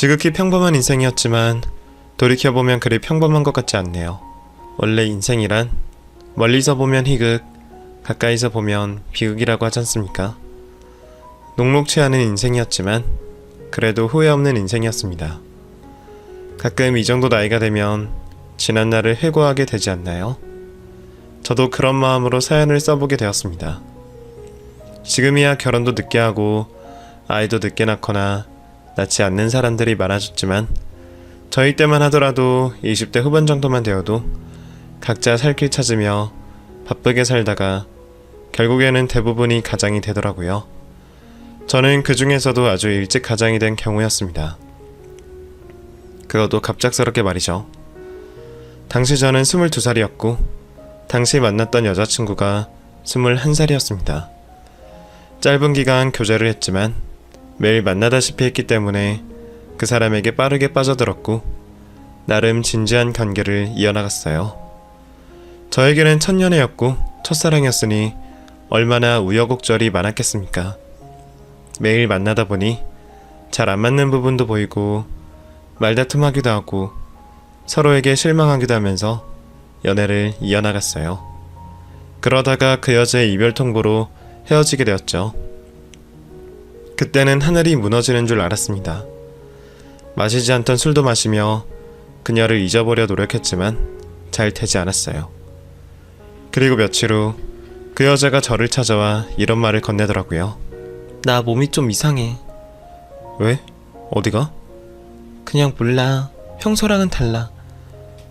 지극히 평범한 인생이었지만 돌이켜보면 그리 평범한 것 같지 않네요. 원래 인생이란 멀리서 보면 희극, 가까이서 보면 비극이라고 하지 않습니까? 녹록치 않은 인생이었지만 그래도 후회 없는 인생이었습니다. 가끔 이 정도 나이가 되면 지난 날을 회고하게 되지 않나요? 저도 그런 마음으로 사연을 써보게 되었습니다. 지금이야 결혼도 늦게 하고 아이도 늦게 낳거나 낳지 않는 사람들이 많아졌지만 저희 때만 하더라도 20대 후반 정도만 되어도 각자 살 길 찾으며 바쁘게 살다가 결국에는 대부분이 가장이 되더라고요. 저는 그 중에서도 아주 일찍 가장이 된 경우였습니다. 그것도 갑작스럽게 말이죠. 당시 저는 22살이었고 당시 만났던 여자친구가 21살이었습니다. 짧은 기간 교제를 했지만 매일 만나다시피 했기 때문에 그 사람에게 빠르게 빠져들었고 나름 진지한 관계를 이어나갔어요. 저에게는 첫연애였고 첫사랑이었으니 얼마나 우여곡절이 많았겠습니까? 매일 만나다 보니 잘 안 맞는 부분도 보이고 말다툼하기도 하고 서로에게 실망하기도 하면서 연애를 이어나갔어요. 그러다가 그 여자의 이별 통보로 헤어지게 되었죠. 그때는 하늘이 무너지는 줄 알았습니다. 마시지 않던 술도 마시며 그녀를 잊어보려 노력했지만 잘 되지 않았어요. 그리고 며칠 후 그 여자가 저를 찾아와 이런 말을 건네더라고요. 나 몸이 좀 이상해. 왜? 어디가? 그냥 몰라. 평소랑은 달라.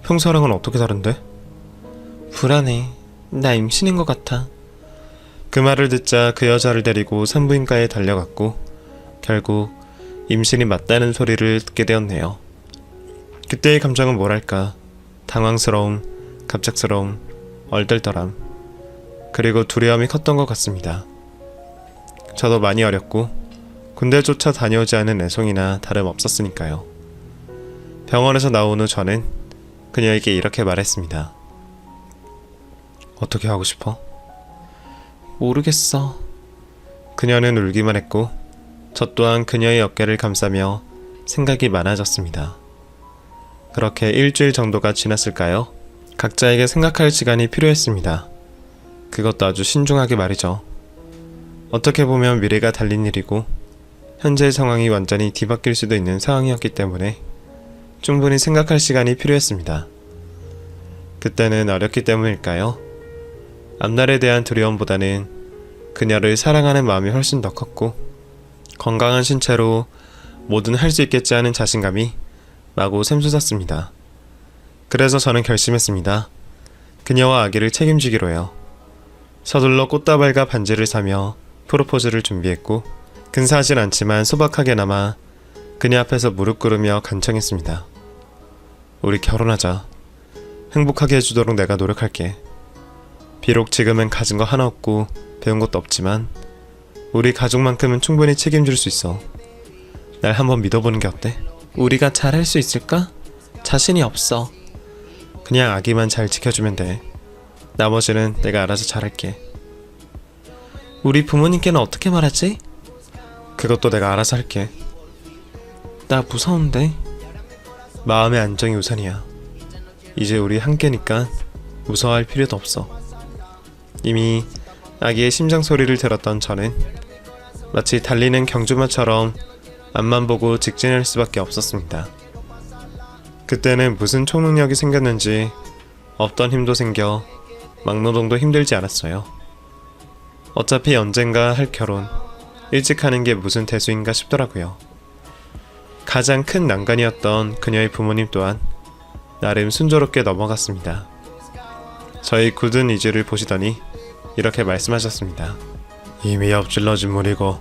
평소랑은 어떻게 다른데? 불안해. 나 임신인 것 같아. 그 말을 듣자 그 여자를 데리고 산부인과에 달려갔고 결국 임신이 맞다는 소리를 듣게 되었네요. 그때의 감정은 뭐랄까, 당황스러움, 갑작스러움, 얼떨떨함, 그리고 두려움이 컸던 것 같습니다. 저도 많이 어렸고 군대조차 다녀오지 않은 애송이나 다름없었으니까요. 병원에서 나온 후 저는 그녀에게 이렇게 말했습니다. 어떻게 하고 싶어? 모르겠어. 그녀는 울기만 했고 저 또한 그녀의 어깨를 감싸며 생각이 많아졌습니다. 그렇게 일주일 정도가 지났을까요? 각자에게 생각할 시간이 필요했습니다. 그것도 아주 신중하게 말이죠. 어떻게 보면 미래가 달린 일이고 현재의 상황이 완전히 뒤바뀔 수도 있는 상황이었기 때문에 충분히 생각할 시간이 필요했습니다. 그때는 어렸기 때문일까요? 앞날에 대한 두려움보다는 그녀를 사랑하는 마음이 훨씬 더 컸고 건강한 신체로 뭐든 할 수 있겠지 하는 자신감이 마구 샘솟았습니다. 그래서 저는 결심했습니다. 그녀와 아기를 책임지기로요. 서둘러 꽃다발과 반지를 사며 프로포즈를 준비했고 근사하진 않지만 소박하게나마 그녀 앞에서 무릎 꿇으며 간청했습니다. 우리 결혼하자. 행복하게 해주도록 내가 노력할게. 비록 지금은 가진 거 하나 없고 배운 것도 없지만 우리 가족만큼은 충분히 책임질 수 있어. 날 한번 믿어보는 게 어때? 우리가 잘할 수 있을까? 자신이 없어. 그냥 아기만 잘 지켜주면 돼. 나머지는 내가 알아서 잘할게. 우리 부모님께는 어떻게 말하지? 그것도 내가 알아서 할게. 나 무서운데? 마음의 안정이 우선이야. 이제 우리 함께니까 무서워할 필요도 없어. 이미 아기의 심장 소리를 들었던 저는 마치 달리는 경주마처럼 앞만 보고 직진할 수밖에 없었습니다. 그때는 무슨 초능력이 생겼는지 없던 힘도 생겨 막노동도 힘들지 않았어요. 어차피 언젠가 할 결혼, 일찍 하는 게 무슨 대수인가 싶더라고요. 가장 큰 난관이었던 그녀의 부모님 또한 나름 순조롭게 넘어갔습니다. 저희 굳은 의지를 보시더니 이렇게 말씀하셨습니다. 이미 엎질러진 물이고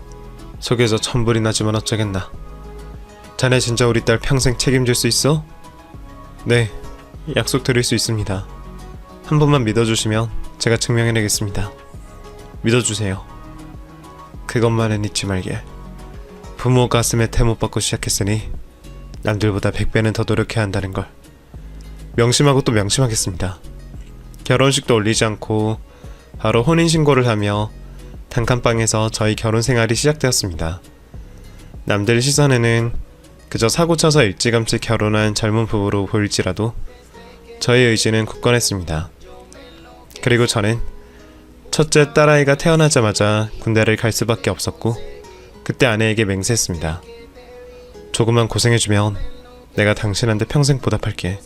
속에서 천불이 나지만 어쩌겠나. 자네 진짜 우리 딸 평생 책임질 수 있어? 네, 약속드릴 수 있습니다. 한 번만 믿어주시면 제가 증명해내겠습니다. 믿어주세요. 그것만은 잊지 말게. 부모 가슴에 태못 받고 시작했으니 남들보다 100배는 더 노력해야 한다는 걸 명심하고 또 명심하겠습니다. 결혼식도 올리지 않고 바로 혼인신고를 하며 단칸방에서 저희 결혼 생활이 시작되었습니다. 남들 시선에는 그저 사고쳐서 일찌감치 결혼한 젊은 부부로 보일지라도 저의 의지는 굳건했습니다. 그리고 저는 첫째 딸아이가 태어나자마자 군대를 갈 수밖에 없었고 그때 아내에게 맹세했습니다. 조금만 고생해주면 내가 당신한테 평생 보답할게.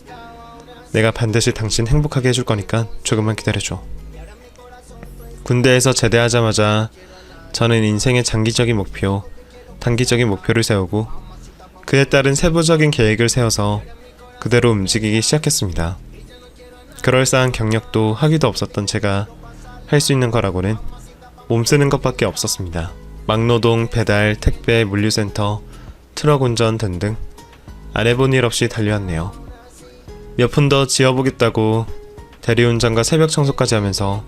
내가 반드시 당신 행복하게 해줄 거니까 조금만 기다려줘. 군대에서 제대하자마자 저는 인생의 장기적인 목표, 단기적인 목표를 세우고 그에 따른 세부적인 계획을 세워서 그대로 움직이기 시작했습니다. 그럴싸한 경력도 학위도 없었던 제가 할 수 있는 거라고는 몸쓰는 것밖에 없었습니다. 막노동, 배달, 택배, 물류센터, 트럭 운전 등등 안 해본 일 없이 달려왔네요. 몇 푼 더 지어보겠다고 대리운전과 새벽 청소까지 하면서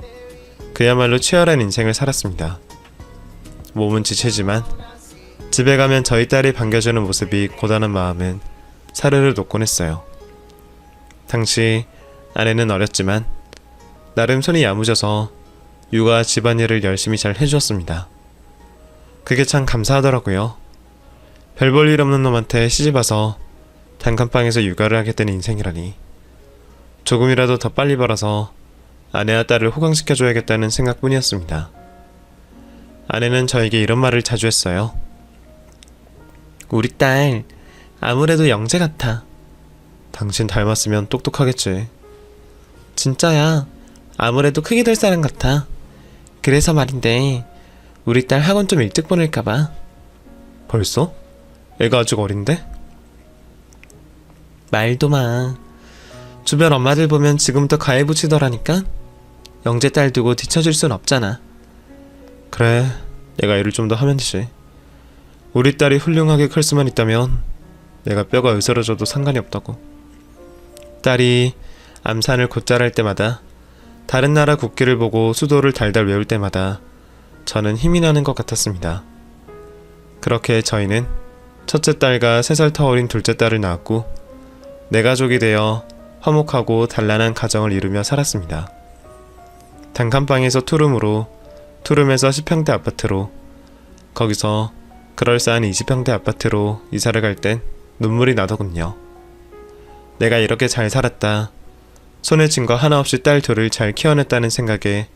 그야말로 치열한 인생을 살았습니다. 몸은 지치지만 집에 가면 저희 딸이 반겨주는 모습이 고단한 마음은 사르르 녹곤 했어요. 당시 아내는 어렸지만 나름 손이 야무져서 육아 집안일을 열심히 잘 해주었습니다. 그게 참 감사하더라고요. 별 볼 일 없는 놈한테 시집와서 단칸방에서 육아를 하게 된 인생이라니. 조금이라도 더 빨리 벌어서 아내와 딸을 호강시켜줘야겠다는 생각뿐이었습니다. 아내는 저에게 이런 말을 자주 했어요. 우리 딸 아무래도 영재 같아. 당신 닮았으면 똑똑하겠지. 진짜야. 아무래도 크게 될 사람 같아. 그래서 말인데 우리 딸 학원 좀 일찍 보낼까봐. 벌써? 애가 아직 어린데? 말도 마. 주변 엄마들 보면 지금부터 가해 붙이더라니까. 영재 딸 두고 뒤처질 순 없잖아. 그래, 내가 일을 좀 더 하면 되지. 우리 딸이 훌륭하게 클 수만 있다면 내가 뼈가 으스러져도 상관이 없다고. 딸이 암산을 곧잘 할 때마다, 다른 나라 국기를 보고 수도를 달달 외울 때마다 저는 힘이 나는 것 같았습니다. 그렇게 저희는 첫째 딸과 3살 터 어린 둘째 딸을 낳았고 내 가족이 되어 화목하고 단란한 가정을 이루며 살았습니다. 단칸방에서 투룸으로, 투룸에서 10평대 아파트로, 거기서 그럴싸한 20평대 아파트로 이사를 갈 땐 눈물이 나더군요. 내가 이렇게 잘 살았다. 손에 쥔 거 하나 없이 딸 둘을 잘 키워냈다는 생각에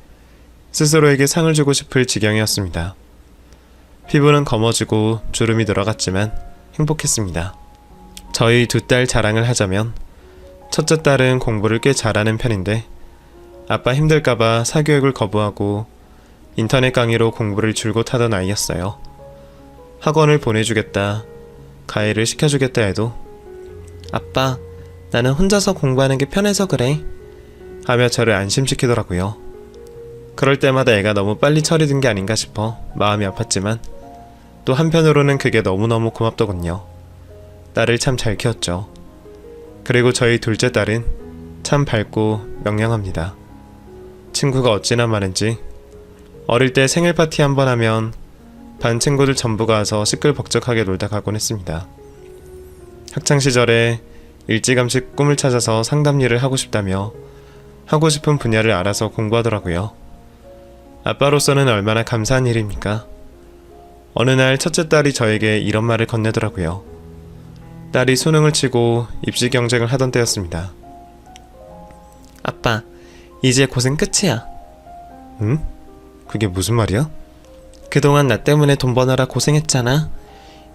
스스로에게 상을 주고 싶을 지경이었습니다. 피부는 검어지고 주름이 들어갔지만 행복했습니다. 저희 두 딸 자랑을 하자면 첫째 딸은 공부를 꽤 잘하는 편인데 아빠 힘들까봐 사교육을 거부하고 인터넷 강의로 공부를 줄곧 하던 아이였어요. 학원을 보내주겠다, 가해를 시켜주겠다 해도 아빠, 나는 혼자서 공부하는 게 편해서 그래 하며 저를 안심시키더라고요. 그럴 때마다 애가 너무 빨리 처리된 게 아닌가 싶어 마음이 아팠지만 또 한편으로는 그게 너무너무 고맙더군요. 딸을 참 잘 키웠죠. 그리고 저희 둘째 딸은 참 밝고 명랑합니다. 친구가 어찌나 많은지 어릴 때 생일 파티 한번 하면 반 친구들 전부가 와서 시끌벅적하게 놀다 가곤 했습니다. 학창시절에 일찌감치 꿈을 찾아서 상담 일을 하고 싶다며 하고 싶은 분야를 알아서 공부하더라고요. 아빠로서는 얼마나 감사한 일입니까? 어느 날 첫째 딸이 저에게 이런 말을 건네더라고요. 딸이 수능을 치고 입시 경쟁을 하던 때였습니다. 아빠, 이제 고생 끝이야. 응? 그게 무슨 말이야? 그동안 나 때문에 돈 버느라 고생했잖아.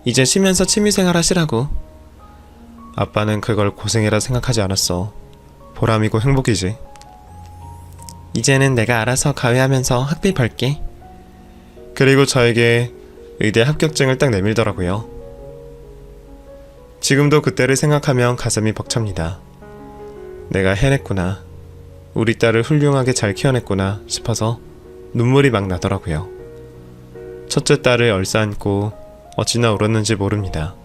이제 쉬면서 취미생활 하시라고. 아빠는 그걸 고생이라 생각하지 않았어. 보람이고 행복이지. 이제는 내가 알아서 가회하면서 학비 벌게. 그리고 저에게 의대 합격증을 딱 내밀더라고요. 지금도 그때를 생각하면 가슴이 벅찹니다. 내가 해냈구나. 우리 딸을 훌륭하게 잘 키워냈구나 싶어서 눈물이 막 나더라고요. 첫째 딸을 얼싸안고 어찌나 울었는지 모릅니다.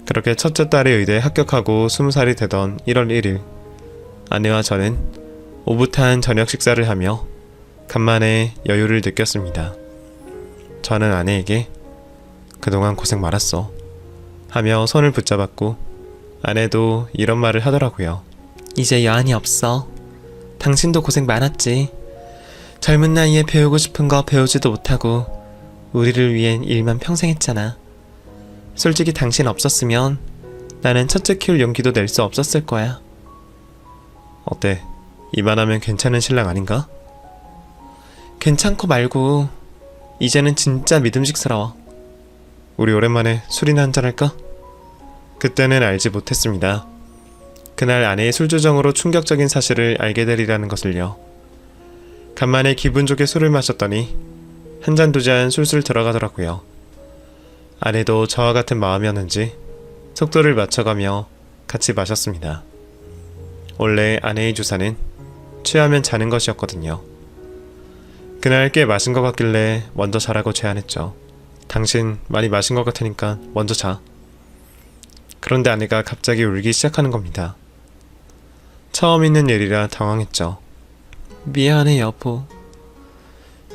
그렇게 첫째 딸이 의대에 합격하고 20살이 되던 1월 1일 아내와 저는 오붓한 저녁 식사를 하며 간만에 여유를 느꼈습니다. 저는 아내에게 그동안 고생 많았어 하며 손을 붙잡았고 아내도 이런 말을 하더라고요. 이제 여한이 없어. 당신도 고생 많았지. 젊은 나이에 배우고 싶은 거 배우지도 못하고 우리를 위해 일만 평생 했잖아. 솔직히 당신 없었으면 나는 첫째 키울 용기도 낼 수 없었을 거야. 어때? 이만하면 괜찮은 신랑 아닌가? 괜찮고 말고 이제는 진짜 믿음직스러워. 우리 오랜만에 술이나 한잔 할까? 그때는 알지 못했습니다. 그날 아내의 술 조정으로 충격적인 사실을 알게 되리라는 것을요. 간만에 기분 좋게 술을 마셨더니 한 잔 두 잔 술술 들어가더라고요. 아내도 저와 같은 마음이었는지 속도를 맞춰가며 같이 마셨습니다. 원래 아내의 주사는 취하면 자는 것이었거든요. 그날 꽤 마신 것 같길래 먼저 자라고 제안했죠. 당신 많이 마신 것 같으니까 먼저 자. 그런데 아내가 갑자기 울기 시작하는 겁니다. 처음 있는 일이라 당황했죠. 미안해 여보.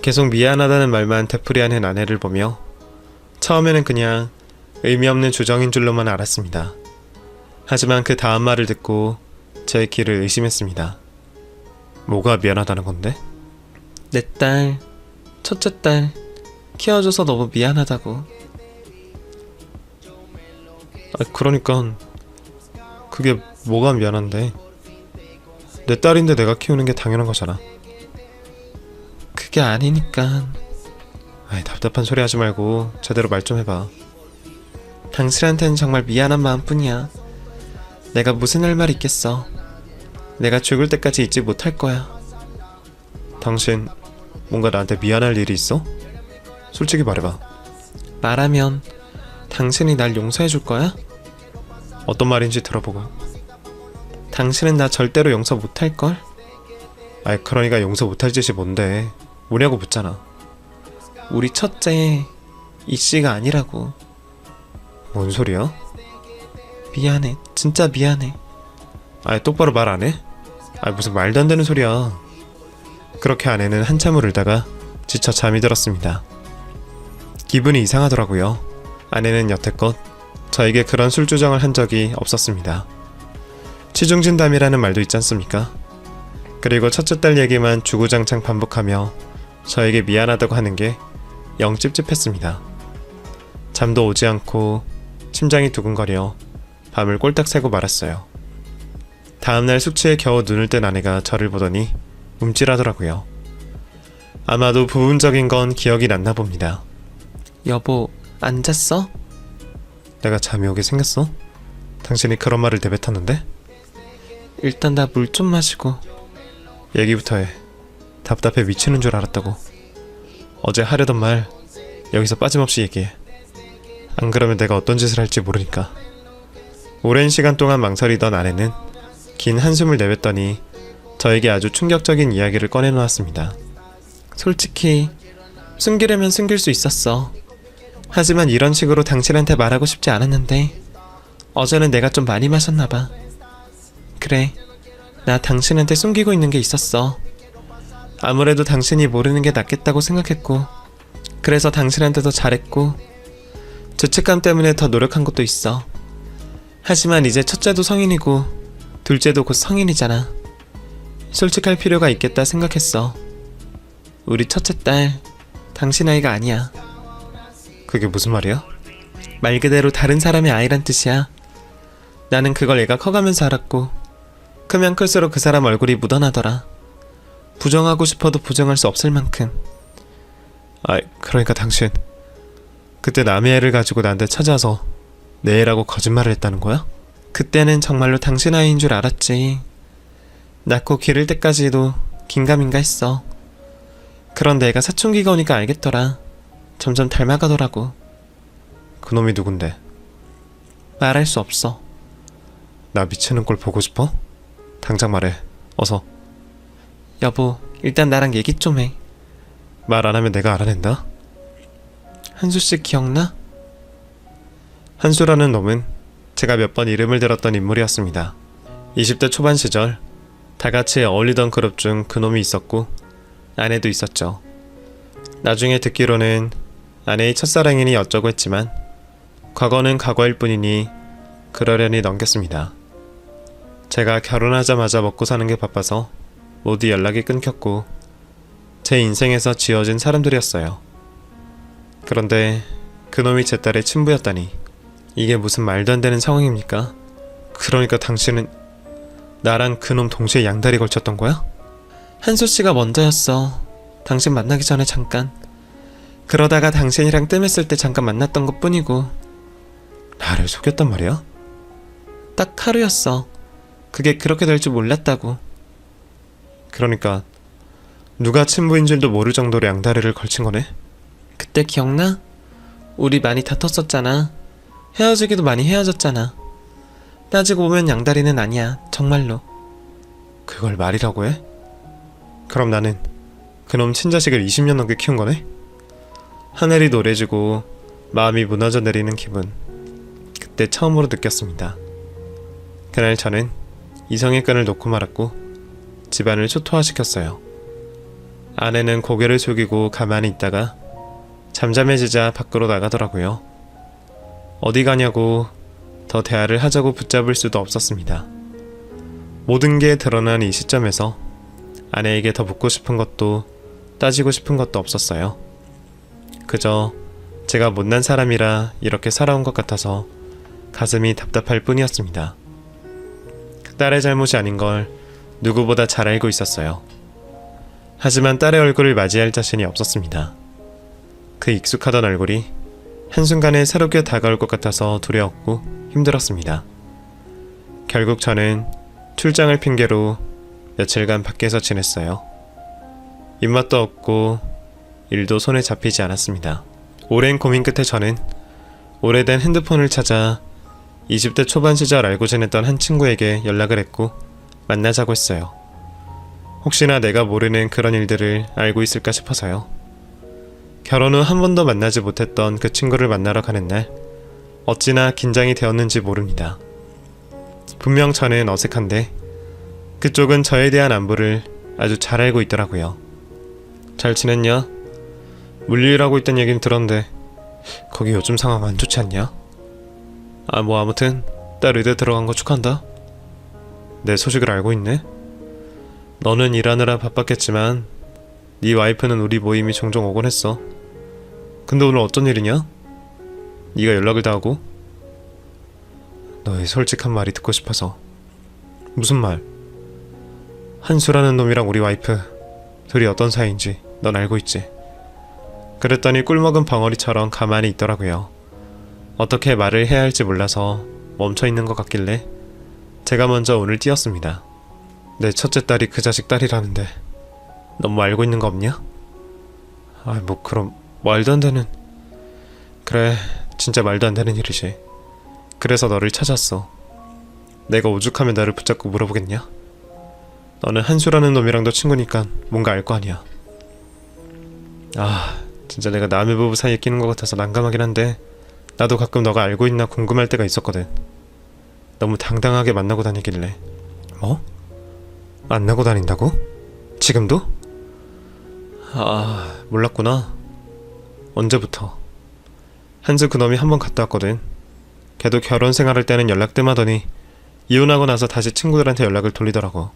계속 미안하다는 말만 되풀이하는 아내를 보며 처음에는 그냥 의미 없는 주정인 줄로만 알았습니다. 하지만 그 다음 말을 듣고 제 귀를 의심했습니다. 뭐가 미안하다는 건데? 내 딸, 첫째 딸 키워줘서 너무 미안하다고. 그러니까 그게 뭐가 미안한데? 내 딸인데 내가 키우는 게 당연한 거잖아. 그게 아니니까. 답답한 소리 하지 말고 제대로 말 좀 해봐. 당신한테는 정말 미안한 마음뿐이야. 내가 무슨 할 말 있겠어. 내가 죽을 때까지 잊지 못할 거야. 당신 뭔가 나한테 미안할 일이 있어? 솔직히 말해봐. 말하면 당신이 날 용서해 줄 거야? 어떤 말인지 들어보고. 당신은 나 절대로 용서 못할걸? 그러니까 용서 못할 짓이 뭔데? 뭐냐고 묻잖아. 우리 첫째 이씨가 아니라고. 뭔 소리야? 미안해. 진짜 미안해. 똑바로 말 안 해? 무슨 말도 안 되는 소리야. 그렇게 아내는 한참을 울다가 지쳐 잠이 들었습니다. 기분이 이상하더라고요. 아내는 여태껏 저에게 그런 술주정을 한 적이 없었습니다. 취중진담이라는 말도 있지 않습니까? 그리고 첫째 딸 얘기만 주구장창 반복하며 저에게 미안하다고 하는 게 영 찝찝했습니다. 잠도 오지 않고 심장이 두근거려 밤을 꼴딱 새고 말았어요. 다음날 숙취에 겨우 눈을 뜬 아내가 저를 보더니 움찔하더라고요. 아마도 부분적인 건 기억이 났나 봅니다. 여보, 안 잤어? 내가 잠이 오게 생겼어? 당신이 그런 말을 내뱉었는데? 일단 나 물 좀 마시고. 얘기부터 해. 답답해 미치는 줄 알았다고. 어제 하려던 말 여기서 빠짐없이 얘기해. 안 그러면 내가 어떤 짓을 할지 모르니까. 오랜 시간 동안 망설이던 아내는 긴 한숨을 내뱉더니 저에게 아주 충격적인 이야기를 꺼내놓았습니다. 솔직히 숨기려면 숨길 수 있었어. 하지만 이런 식으로 당신한테 말하고 싶지 않았는데 어제는 내가 좀 많이 마셨나봐. 그래, 나 당신한테 숨기고 있는 게 있었어. 아무래도 당신이 모르는 게 낫겠다고 생각했고, 그래서 당신한테 더 잘했고, 죄책감 때문에 더 노력한 것도 있어. 하지만 이제 첫째도 성인이고 둘째도 곧 성인이잖아. 솔직할 필요가 있겠다 생각했어. 우리 첫째 딸 당신 아이가 아니야. 그게 무슨 말이야? 말 그대로 다른 사람의 아이란 뜻이야. 나는 그걸 애가 커가면서 알았고, 크면 클수록 그 사람 얼굴이 묻어나더라. 부정하고 싶어도 부정할 수 없을 만큼. 그러니까 당신 그때 남의 애를 가지고 나한테 찾아와서 내 애라고 거짓말을 했다는 거야? 그때는 정말로 당신 아이인 줄 알았지. 낳고 기를 때까지도 긴가민가 했어. 그런데 애가 사춘기가 오니까 알겠더라. 점점 닮아가더라고. 그놈이 누군데? 말할 수 없어. 나 미치는 꼴 보고 싶어? 당장 말해. 어서. 여보, 일단 나랑 얘기 좀 해. 말 안 하면 내가 알아낸다. 한수씨 기억나? 한수라는 놈은 제가 몇 번 이름을 들었던 인물이었습니다. 20대 초반 시절 다같이 어울리던 그룹 중 그놈이 있었고 아내도 있었죠. 나중에 듣기로는 아내의 첫사랑이니 어쩌고 했지만 과거는 과거일 뿐이니 그러려니 넘겼습니다. 제가 결혼하자마자 먹고 사는 게 바빠서 모두 연락이 끊겼고 제 인생에서 지워진 사람들이었어요. 그런데 그놈이 제 딸의 친부였다니 이게 무슨 말도 안 되는 상황입니까? 그러니까 당신은 나랑 그놈 동시에 양다리 걸쳤던 거야? 한수씨가 먼저였어. 당신 만나기 전에 잠깐. 그러다가 당신이랑 뜸했을 때 잠깐 만났던 것 뿐이고. 나를 속였단 말이야? 딱 하루였어. 그게 그렇게 될 줄 몰랐다고. 그러니까 누가 친부인 줄도 모를 정도로 양다리를 걸친 거네? 그때 기억나? 우리 많이 다퉜었잖아. 헤어지기도 많이 헤어졌잖아. 따지고 보면 양다리는 아니야. 정말로. 그걸 말이라고 해? 그럼 나는 그놈 친자식을 20년 넘게 키운 거네? 하늘이 노래지고 마음이 무너져 내리는 기분. 그때 처음으로 느꼈습니다. 그날 저는 이성의 끈을 놓고 말았고 집안을 초토화시켰어요. 아내는 고개를 숙이고 가만히 있다가 잠잠해지자 밖으로 나가더라고요. 어디 가냐고 더 대화를 하자고 붙잡을 수도 없었습니다. 모든 게 드러난 이 시점에서 아내에게 더 묻고 싶은 것도 따지고 싶은 것도 없었어요. 그저 제가 못난 사람이라 이렇게 살아온 것 같아서 가슴이 답답할 뿐이었습니다. 딸의 잘못이 아닌 걸 누구보다 잘 알고 있었어요. 하지만 딸의 얼굴을 맞이할 자신이 없었습니다. 그 익숙하던 얼굴이 한순간에 새롭게 다가올 것 같아서 두려웠고 힘들었습니다. 결국 저는 출장을 핑계로 며칠간 밖에서 지냈어요. 입맛도 없고 일도 손에 잡히지 않았습니다. 오랜 고민 끝에 저는 오래된 핸드폰을 찾아 20대 초반 시절 알고 지냈던 한 친구에게 연락을 했고 만나자고 했어요. 혹시나 내가 모르는 그런 일들을 알고 있을까 싶어서요. 결혼 후 한 번도 만나지 못했던 그 친구를 만나러 가는 날 어찌나 긴장이 되었는지 모릅니다. 분명 저는 어색한데 그쪽은 저에 대한 안부를 아주 잘 알고 있더라고요. 잘 지냈냐? 물리일하고 있다는 얘기는 들었는데 거기 요즘 상황 안 좋지 않냐? 아무튼 딸 의대 들어간 거 축하한다. 내 소식을 알고 있네. 너는 일하느라 바빴겠지만 네 와이프는 우리 모임이 종종 오곤 했어. 근데 오늘 어쩐 일이냐? 네가 연락을 다 하고? 너의 솔직한 말이 듣고 싶어서. 무슨 말? 한수라는 놈이랑 우리 와이프 둘이 어떤 사이인지 넌 알고 있지? 그랬더니 꿀먹은 벙어리처럼 가만히 있더라고요. 어떻게 말을 해야 할지 몰라서 멈춰있는 것 같길래 제가 먼저 운을 띄웠습니다. 내 첫째 딸이 그 자식 딸이라는데 넌 뭐 알고 있는 거 없냐? 그럼 말도 안 되는. 그래, 진짜 말도 안 되는 일이지. 그래서 너를 찾았어. 내가 오죽하면 나를 붙잡고 물어보겠냐? 너는 한수라는 놈이랑도 친구니까 뭔가 알 거 아니야. 진짜 내가 남의 부부 사이에 끼는 것 같아서 난감하긴 한데 나도 가끔 너가 알고 있나 궁금할 때가 있었거든. 너무 당당하게 만나고 다니길래. 뭐? 만나고 다닌다고? 지금도? 몰랐구나. 언제부터? 한수 그놈이 한 번 갔다 왔거든. 걔도 결혼 생활할 때는 연락 뜸하더니 이혼하고 나서 다시 친구들한테 연락을 돌리더라고.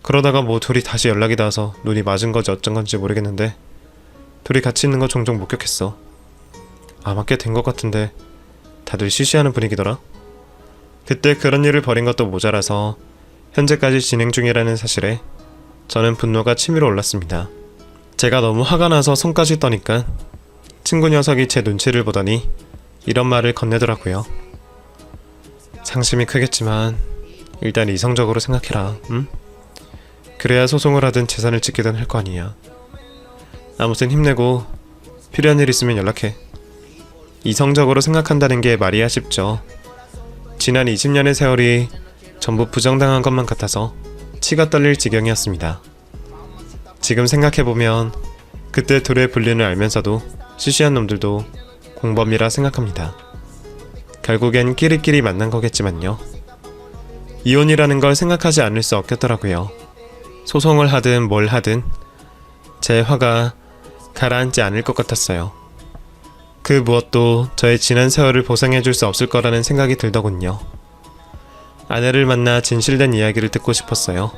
그러다가 뭐 둘이 다시 연락이 닿아서 눈이 맞은 건지 어쩐 건지 모르겠는데 둘이 같이 있는 거 종종 목격했어. 아마 꽤 된 것 같은데 다들 시시하는 분위기더라. 그때 그런 일을 벌인 것도 모자라서 현재까지 진행 중이라는 사실에 저는 분노가 치밀어 올랐습니다. 제가 너무 화가 나서 손까지 떠니까 친구 녀석이 제 눈치를 보더니 이런 말을 건네더라고요. 상심이 크겠지만 일단 이성적으로 생각해라. 응? 그래야 소송을 하든 재산을 지키든 할 거 아니야. 아무튼 힘내고 필요한 일 있으면 연락해. 이성적으로 생각한다는 게 말이야 쉽죠. 지난 20년의 세월이 전부 부정당한 것만 같아서 치가 떨릴 지경이었습니다. 지금 생각해보면 그때 둘의 분류를 알면서도 시시한 놈들도 공범이라 생각합니다. 결국엔 끼리끼리 만난 거겠지만요. 이혼이라는 걸 생각하지 않을 수 없겠더라고요. 소송을 하든 뭘 하든 제 화가 가라앉지 않을 것 같았어요. 그 무엇도 저의 지난 세월을 보상해줄 수 없을 거라는 생각이 들더군요. 아내를 만나 진실된 이야기를 듣고 싶었어요.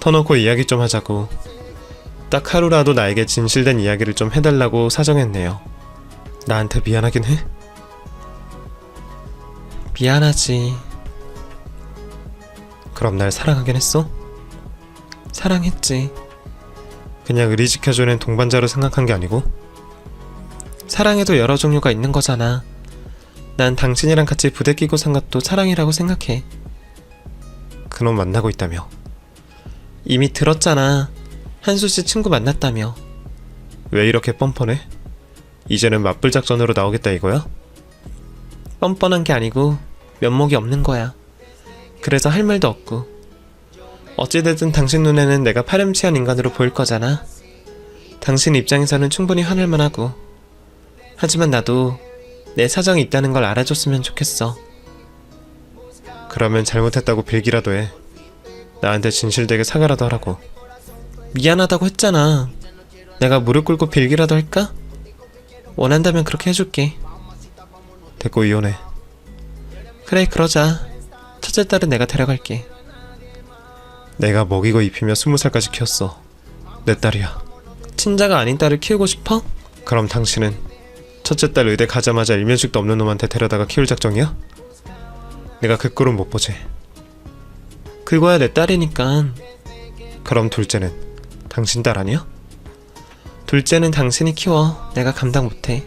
터놓고 이야기 좀 하자고. 딱 하루라도 나에게 진실된 이야기를 좀 해달라고 사정했네요. 나한테 미안하긴 해? 미안하지. 그럼 날 사랑하긴 했어? 사랑했지. 그냥 의리 지켜주는 동반자로 생각한 게 아니고? 사랑에도 여러 종류가 있는 거잖아. 난 당신이랑 같이 부대 끼고 산 것도 사랑이라고 생각해. 그놈 만나고 있다며. 이미 들었잖아. 한수씨 친구 만났다며. 왜 이렇게 뻔뻔해? 이제는 맞불 작전으로 나오겠다 이거야? 뻔뻔한 게 아니고 면목이 없는 거야. 그래서 할 말도 없고. 어찌됐든 당신 눈에는 내가 파렴치한 인간으로 보일 거잖아. 당신 입장에서는 충분히 화낼만 하고. 하지만 나도 내 사정이 있다는 걸 알아줬으면 좋겠어. 그러면 잘못했다고 빌기라도 해. 나한테 진실되게 사과라도 하라고. 미안하다고 했잖아. 내가 무릎 꿇고 빌기라도 할까? 원한다면 그렇게 해줄게. 됐고 이혼해. 그래, 그러자. 첫째 딸은 내가 데려갈게. 내가 먹이고 입히며 20살까지 키웠어. 내 딸이야. 친자가 아닌 딸을 키우고 싶어? 그럼 당신은 첫째 딸 의대 가자마자 일면식도 없는 놈한테 데려다가 키울 작정이야? 내가 그 꼴은 못 보지. 그거야 내 딸이니까. 그럼 둘째는 당신 딸 아니야? 둘째는 당신이 키워. 내가 감당 못해.